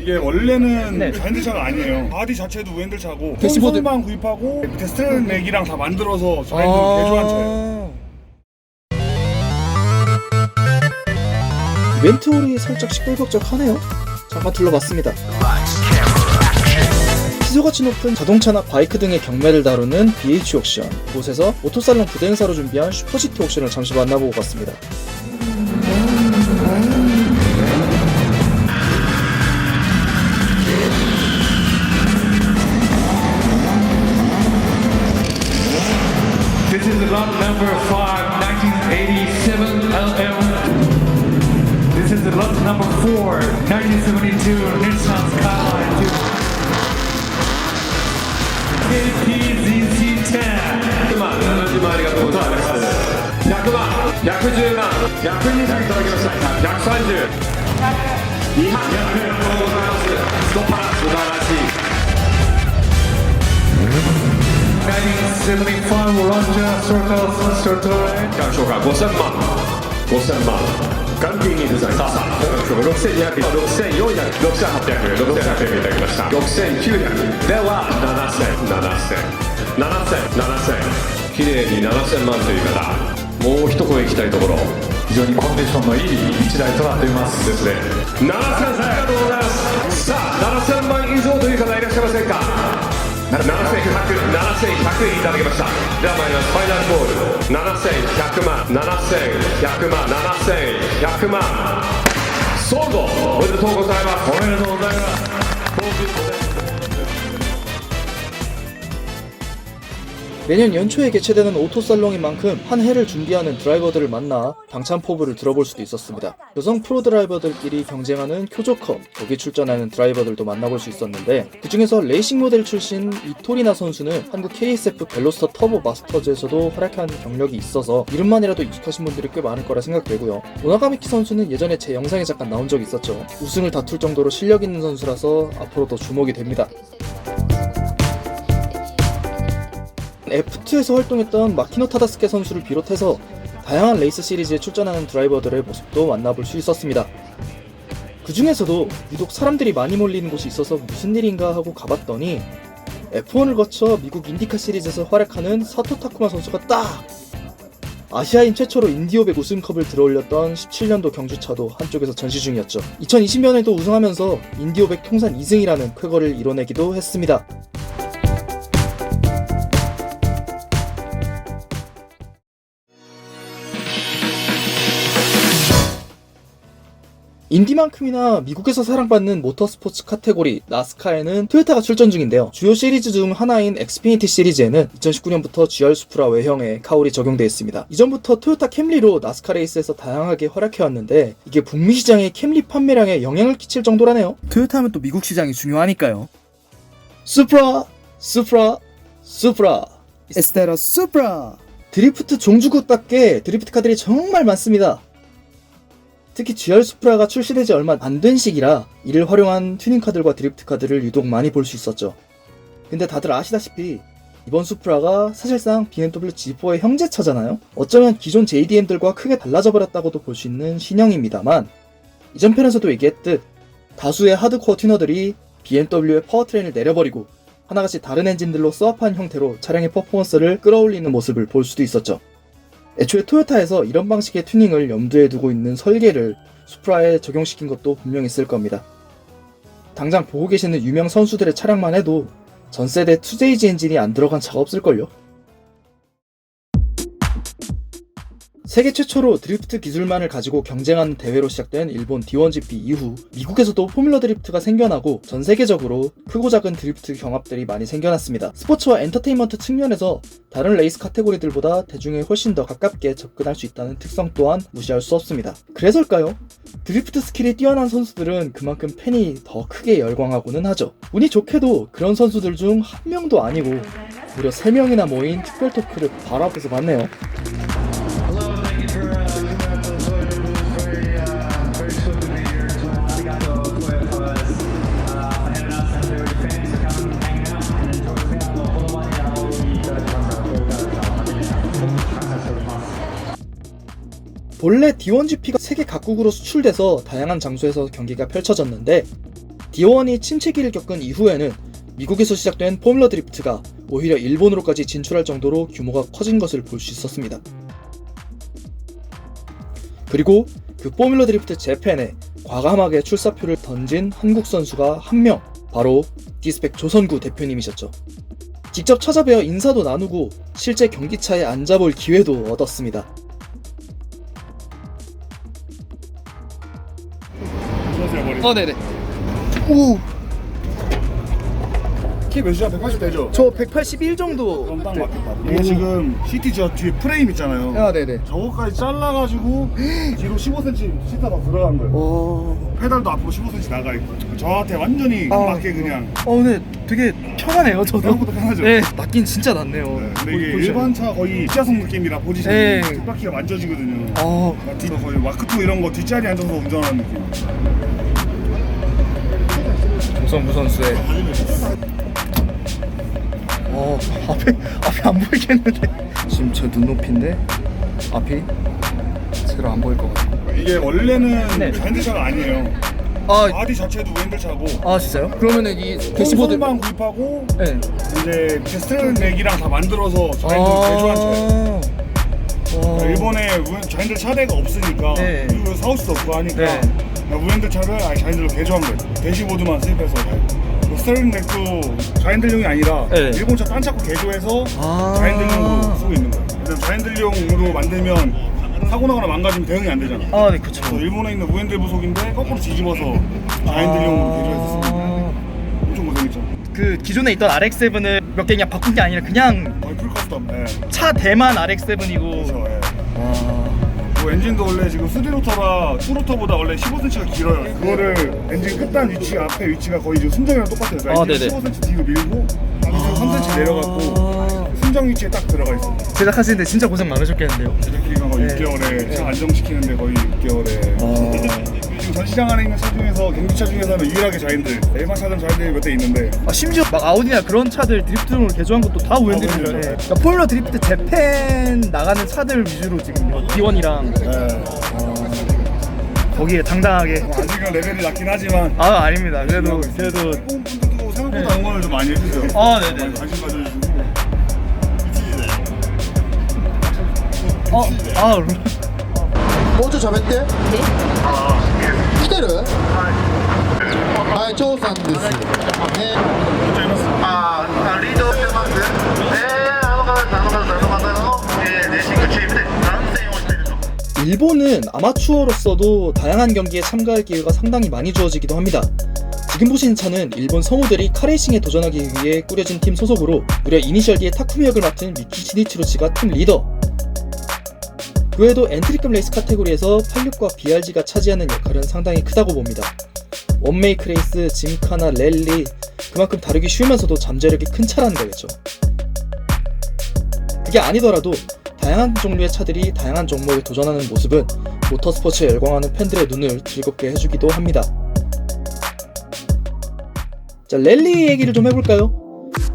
이게 원래는 네. 자이언트차가 아니에요. 바디 자체도 우핸들차고 대시보드- 콘솔만 구입하고 밑에 스트랩 맥이랑 다 만들어서 자이언트 개조한 차예요. 이벤트 홀이 살짝 시끌벅적하네요. 잠깐 둘러봤습니다. 시소가치 높은 자동차나 바이크 등의 경매를 다루는 BH 옥션. 이곳에서 오토살롱 부대 행사로 준비한 슈퍼시티 옥션을 잠시 만나보고 갔습니다. This is lot number 5, 1987 LM. This is lot number 4, 1972 Nissan Skyline 2. KPZC10. 70万ありがとうございます。100万、110万、120いただきました。130。200ありがとうございます。ストッパー素晴らしい。 1975 Roger Circle Sartori. 鑑賞が5000万、5000万。ガンティーにデザイン。さあ、6200、6400、6800、6800いただきました。6900。では、7000、7000、7000、7000。綺麗に7000万という方。もう一声いきたいところ。非常にコンディションのいい1台となっています。ですね。7000ありがとうございます。さあ、7000万以上という方いらっしゃいませんか。7100、7100いただきました。では参ります。ファイナルボール。7100万、7100万、7100万。ソールド。おめでとうございます。おめでとうございます。 매년 연초에 개최되는 오토살롱인 만큼 한 해를 준비하는 드라이버들을 만나 당찬 포부를 들어볼 수도 있었습니다. 여성 프로 드라이버들끼리 경쟁하는 쿄조컵, 거기 출전하는 드라이버들도 만나볼 수 있었는데 그 중에서 레이싱 모델 출신 이토리나 선수는 한국 KSF 벨로스터 터보 마스터즈에서도 활약한 경력이 있어서 이름만이라도 익숙하신 분들이 꽤 많을 거라 생각되고요. 오나가미키 선수는 예전에 제 영상에 잠깐 나온 적이 있었죠. 우승을 다툴 정도로 실력 있는 선수라서 앞으로도 주목이 됩니다. F2에서 활동했던 마키노 타다스케 선수를 비롯해서 다양한 레이스 시리즈에 출전하는 드라이버들의 모습도 만나볼 수 있었습니다. 그 중에서도 유독 사람들이 많이 몰리는 곳이 있어서 무슨 일인가 하고 가봤더니 F1을 거쳐 미국 인디카 시리즈에서 활약하는 사토 타쿠마 선수가 딱! 아시아인 최초로 인디500 우승컵을 들어올렸던 17년도 경주차도 한쪽에서 전시 중이었죠. 2020년에도 우승하면서 인디500 통산 2승이라는 쾌거를 이뤄내기도 했습니다. 인디만큼이나 미국에서 사랑받는 모터스포츠 카테고리 나스카에는 토요타가 출전 중인데요. 주요 시리즈 중 하나인 엑스피니티 시리즈에는 2019년부터 GR 수프라 외형의 카울이 적용되어 있습니다. 이전부터 토요타 캠리로 나스카 레이스에서 다양하게 활약해왔는데 이게 북미 시장의 캠리 판매량에 영향을 끼칠 정도라네요. 토요타는 또 미국 시장이 중요하니까요. 수프라, 수프라, 수프라, 에스테라 수프라. 드리프트 종주국답게 드리프트 카들이 정말 많습니다. 특히 GR 수프라가 출시되지 얼마 안 된 시기라 이를 활용한 튜닝카들과 드리프트카들을 유독 많이 볼 수 있었죠. 근데 다들 아시다시피 이번 수프라가 사실상 BMW G4의 형제차잖아요. 어쩌면 기존 JDM들과 크게 달라져 버렸다고도 볼 수 있는 신형입니다만 이전 편에서도 얘기했듯 다수의 하드코어 튜너들이 BMW의 파워트레인을 내려버리고 하나같이 다른 엔진들로 스왑한 형태로 차량의 퍼포먼스를 끌어올리는 모습을 볼 수도 있었죠. 애초에 토요타에서 이런 방식의 튜닝을 염두에 두고 있는 설계를 수프라에 적용시킨 것도 분명히 있을 겁니다. 당장 보고 계시는 유명 선수들의 차량만 해도 전세대 2JZ 엔진이 안 들어간 차가 없을걸요? 세계 최초로 드리프트 기술만을 가지고 경쟁하는 대회로 시작된 일본 D1GP 이후 미국에서도 포뮬러 드리프트가 생겨나고 전 세계적으로 크고 작은 드리프트 경합들이 많이 생겨났습니다. 스포츠와 엔터테인먼트 측면에서 다른 레이스 카테고리들보다 대중에 훨씬 더 가깝게 접근할 수 있다는 특성 또한 무시할 수 없습니다. 그래서일까요? 드리프트 스킬이 뛰어난 선수들은 그만큼 팬이 더 크게 열광하고는 하죠. 운이 좋게도 그런 선수들 중 한 명도 아니고 무려 3명이나 모인 특별 토크를 바로 앞에서 봤네요. 본래 D1GP가 세계 각국으로 수출돼서 다양한 장소에서 경기가 펼쳐졌는데 D1이 침체기를 겪은 이후에는 미국에서 시작된 포뮬러 드리프트가 오히려 일본으로까지 진출할 정도로 규모가 커진 것을 볼 수 있었습니다. 그리고 그 포뮬러 드리프트 재팬에 과감하게 출사표를 던진 한국 선수가 한 명, 바로 디스펙 조선구 대표님이셨죠. 직접 찾아뵈어 인사도 나누고 실제 경기차에 앉아볼 기회도 얻었습니다. 안녕하세요, 머리. 네네. 오, 키 몇이야? 180 되죠? 저 181 정도. 그럼 딱 맞겠다. 이게 지금 CT 저 뒤에 프레임 있잖아요. 네네. 저거까지 잘라가지고 뒤로 15cm 시타 막 들어간 거예요. 오. 페달도 앞으로 15cm 나가 있고 저한테 완전히 맞게 그냥. 근데 되게 편하네요, 저도. 생각보다 편하죠? 네, 맞긴 진짜 낫네요. 네, 근데 이게 일반 차 거의 뒷좌석 느낌이라 포지션이 네. 뒷바퀴가 만져지거든요. 아, 뒤로 거의 마크2 이런 거 뒷자리 앉아서 운전하는 느낌. 정성구 선수의 앞이 안 보이겠는데. 지금 저 눈높이인데 앞이 제대로 안 보일 것 같아요. 이게 원래는 네. 핸들차가 아니에요. 아, 바디 자체도 핸들차고 진짜요? 그러면은 이 대시보드. 콘솔만 구입하고 네. 이제 스트랩 맥이랑 다 만들어서 자이언들 개조한 차예요. 일본에 자이언들 차대가 없으니까 네. 이거 사올 수도 없고 하니까 네. 우엔들 차를 자이언들로 개조한 거예요. 대시보드만 수입해서. 스트링 맥도 자이언들용이 아니라 네. 일본 차 딴 차고 개조해서 자이언들용으로 쓰고 있는 거예요. 왜냐면 자이언들용으로 만들면 사고 나거나 망가지면 대응이 안 되잖아. 네, 그쵸. 그래서 일본에 있는 우엔들 부속인데 거꾸로 뒤집어서 자이언들용으로 개조해서 쓰고 있는 거예요. 엄청 고생했죠. 그 기존에 있던 RX-7을 몇 개 그냥 바꾼 게 아니라 그냥 거의 풀 커스텀. 네. 차 대만 RX-7이고. 그렇죠. 예. 그 엔진도 원래 지금 3로터라 2로터보다 원래 15cm가 길어요. 그거를 엔진 끝단 위치가 앞에 위치가 거의 지금 순정이랑 똑같아요. 그러니까 엔진 네네. 15cm 뒤로 밀고 방지턱 3cm 내려갖고 순정 위치에 딱 들어가 있어요. 제작하시는데 진짜 고생 많으셨겠는데요. 제작기가 거의 6개월에 차 안정시키는데 거의 6개월에 지금 전 시장 안에 있는 차 중에서 경기차 중에서는 유일하게 자인들 일반 차든 자인들이 몇 대 있는데 심지어 막 아우디나 그런 차들 드리프트용으로 개조한 것도 다 우엔들이죠. 우엔들이죠. 그러니까 포뮬러 드리프트 재팬 나가는 차들 위주로 지금 D1이랑 거기에 당당하게. 아직은 레벨이 낮긴 하지만 아닙니다. 그래도 일본 분들도 생각보다 응원을 좀 많이 해주세요. 네네. 많이 관심 가져주시고 먼저 잡았대? 네. 来てる？はい、張さんです。ね。リードしてます。あの方の、レーシングチームで参戦をしていると。 일본은 아마추어로서도 다양한 경기에 참가할 기회가 상당히 많이 주어지기도 합니다. 지금 보시는 차는 일본 성우들이 카레이싱에 도전하기 위해 꾸려진 팀 소속으로 무려 이니셜 D의 타쿠미 역을 맡은 미키 시니치로치가 팀 리더. 그 외에도 엔트리급 레이스 카테고리에서 86과 BRG가 차지하는 역할은 상당히 크다고 봅니다. 원메이크 레이스, 짐카나, 랠리, 그만큼 다루기 쉬우면서도 잠재력이 큰 차라는 거겠죠. 그게 아니더라도 다양한 종류의 차들이 다양한 종목에 도전하는 모습은 모터스포츠에 열광하는 팬들의 눈을 즐겁게 해주기도 합니다. 자, 랠리 얘기를 좀 해볼까요?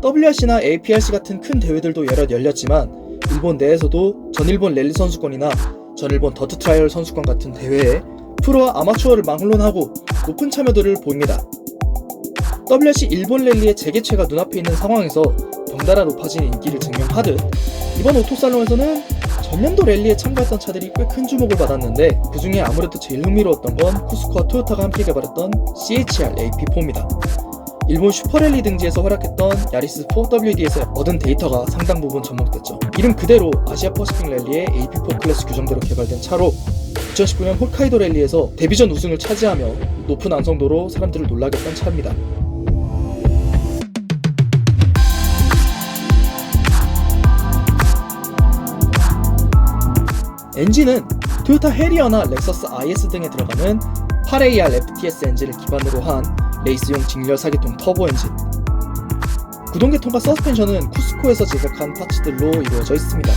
WRC나 APRC 같은 큰 대회들도 여러 열렸지만 일본 내에서도 전일본 랠리 선수권이나 전일본 더트 트라이얼 선수권 같은 대회에 프로와 아마추어를 막론하고 높은 참여도를 보입니다. WRC 일본 랠리의 재개최가 눈앞에 있는 상황에서 덩달아 높아진 인기를 증명하듯 이번 오토살롱에서는 전년도 랠리에 참가했던 차들이 꽤 큰 주목을 받았는데 그 중에 아무래도 제일 흥미로웠던 건 쿠스코와 토요타가 함께 개발했던 CHR AP4입니다. 일본 슈퍼랠리 등지에서 활약했던 야리스 4WD에서 얻은 데이터가 상당 부분 접목됐죠. 이름 그대로 아시아 퍼시픽 랠리의 AP4 클래스 규정대로 개발된 차로 2019년 홋카이도 랠리에서 데뷔전 우승을 차지하며 높은 완성도로 사람들을 놀라게 했던 차입니다. 엔진은 토요타 해리어나 렉서스 IS 등에 들어가는 8AR FTS 엔진을 기반으로 한 레이스용 직렬 4기통 터보 엔진. 구동계통과 서스펜션은 쿠스코에서 제작한 파츠들로 이루어져 있습니다.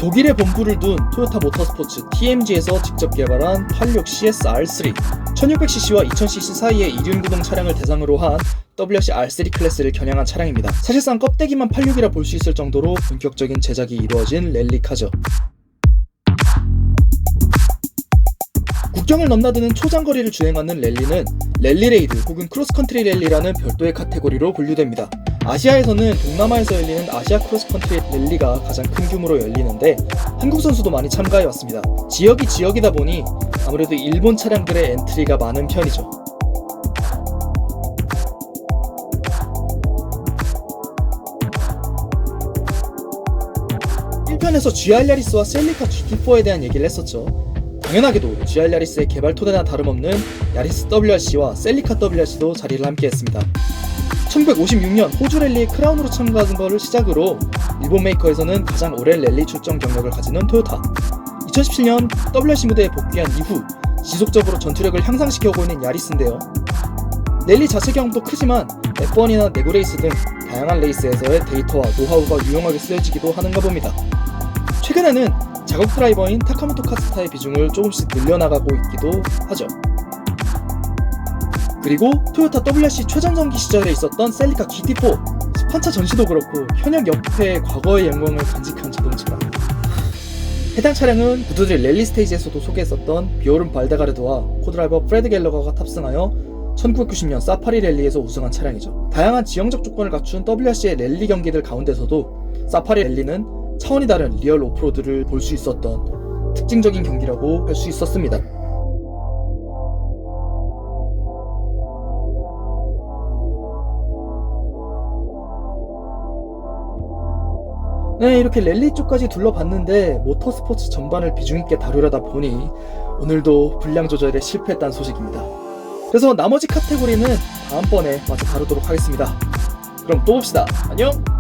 독일에 본부를 둔 토요타 모터스포츠 TMG에서 직접 개발한 86 CSR3, 1600cc와 2000cc 사이의 이륜구동 차량을 대상으로 한 WRC R3 클래스를 겨냥한 차량입니다. 사실상 껍데기만 86이라 볼 수 있을 정도로 본격적인 제작이 이루어진 랠리카죠. 국경을 넘나드는 초장거리를 주행하는 랠리는 랠리레이드 혹은 크로스컨트리 랠리라는 별도의 카테고리로 분류됩니다. 아시아에서는 동남아에서 열리는 아시아 크로스컨트리 랠리가 가장 큰 규모로 열리는데 한국 선수도 많이 참가해왔습니다. 지역이 지역이다 보니 아무래도 일본 차량들의 엔트리가 많은 편이죠. 1편에서 GR 야리스와 셀리카 GT4에 대한 얘기를 했었죠. 당연하게도 GR 야리스의 개발 토대나 다름없는 야리스 WRC와 셀리카 WRC도 자리를 함께했습니다. 1956년 호주 랠리에 크라운으로 참가한 것을 시작으로 일본 메이커에서는 가장 오랜 랠리 출전 경력을 가지는 토요타, 2017년 WRC 무대에 복귀한 이후 지속적으로 전투력을 향상시켜오고 있는 야리스인데요. 랠리 자체 경험도 크지만 F1이나 내구레이스 등 다양한 레이스에서의 데이터와 노하우가 유용하게 쓰여지기도 하는가 봅니다. 최근에는 자국 드라이버인 타카모토 카스타의 비중을 조금씩 늘려나가고 있기도 하죠. 그리고 토요타 WRC 최전성기 시절에 있었던 셀리카 GT4, 스판차 전시도 그렇고 현역 옆에 과거의 영광을 간직한 자동차다. 해당 차량은 구두들 랠리 스테이지에서도 소개했었던 비오른 발데가르드와 코드라이버 프레드 갤러거가 탑승하여 1990년 사파리 랠리에서 우승한 차량이죠. 다양한 지형적 조건을 갖춘 WRC의 랠리 경기들 가운데서도 사파리 랠리는 차원이 다른 리얼 오프로드를 볼 수 있었던 특징적인 경기라고 할 수 있었습니다. 네, 이렇게 랠리 쪽까지 둘러봤는데 모터스포츠 전반을 비중있게 다루려다 보니 오늘도 분량 조절에 실패했다는 소식입니다. 그래서 나머지 카테고리는 다음번에 마저 다루도록 하겠습니다. 그럼 또 봅시다. 안녕!